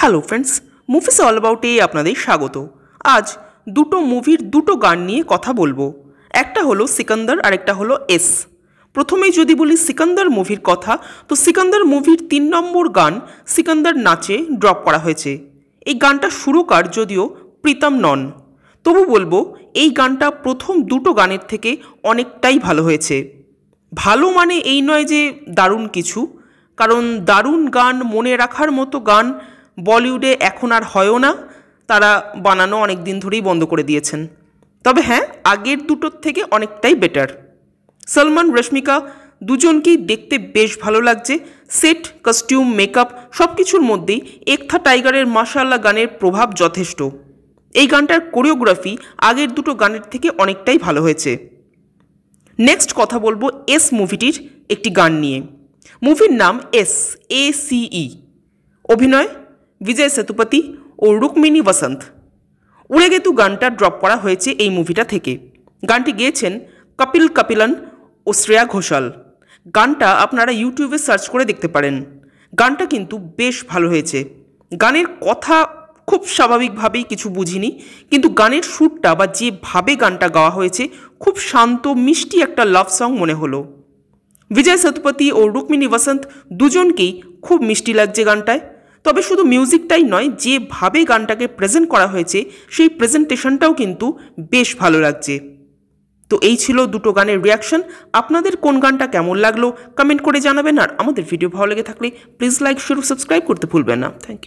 Hello friends, movies all অ্যাবাউটে আপনাদের স্বাগত। আজ দুটো মুভির দুটো গান নিয়ে কথা বলবো। একটা হলো সিকান্দার আর একটা হলো এস। প্রথমেই যদি বলি সিকান্দার মুভির কথা, তো সিকান্দার মুভির 3 নম্বর গান সিকান্দার নাচে ড্রপ করা হয়েছে। এই গানটা সুরকার যদিও প্রীতম নন, তবু বলবো এই গানটা প্রথম দুটো গানের থেকে অনেকটাই ভালো হয়েছে। ভালো মানে এই নয় যে দারুণ কিছু, কারণ দারুণ গান, মনে রাখার মতো গান বলিউডে এখন আর হয়ও না, তারা বানানো অনেক দিন ধরেই বন্ধ করে দিয়েছেন। তবে হ্যাঁ, আগের দুটোর থেকে অনেকটাই বেটার। সলমান রশ্মিকা দুজনকেই দেখতে বেশ ভালো লাগছে। সেট, কস্টিউম, মেকআপ সব কিছুর মধ্যেই একথা টাইগারের মাশাআল্লাহ গানের প্রভাব যথেষ্ট। এই গানটার কোরিওগ্রাফি আগের দুটো গানের থেকে অনেকটাই ভালো হয়েছে। নেক্সট কথা বলবো এস মুভিটির একটি গান নিয়ে। মুভির নাম SACE। অভিনয় বিজয় সেতুপতি ও রুক্মিণী বসন্ত। উড়ে গেতু গানটা ড্রপ করা হয়েছে এই মুভিটা থেকে। গানটি গেয়েছেন কপিল কপিলন ও শ্রেয়া ঘোষাল। গানটা আপনারা ইউটিউবে সার্চ করে দেখতে পারেন। গানটা কিন্তু বেশ ভালো হয়েছে। গানের কথা খুব স্বাভাবিকভাবেই কিছু বুঝিনি, কিন্তু গানের সুরটা বা যেভাবে গানটা গাওয়া হয়েছে খুব শান্ত মিষ্টি একটা লাভ সং মনে হলো। বিজয় সেতুপতি ও রুক্মিণী বসন্ত দুজনকেই খুব মিষ্টি লাগছে গানটায়। তবে শুধু মিউজিকটাই নয়, যেভাবে গানটাকে প্রেজেন্ট করা হয়েছে সেই প্রেজেন্টেশনটাও কিন্তু বেশ ভালো লাগছে। তো এই ছিল দুটো গানের রিয়াকশন। আপনাদের কোন গানটা কেমন লাগলো কমেন্ট করে জানাবেন। আর আমাদের ভিডিও ভালো লেগে থাকলে প্লিজ লাইক, শেয়ার ও সাবস্ক্রাইব করতে ভুলবেন না। Thank you.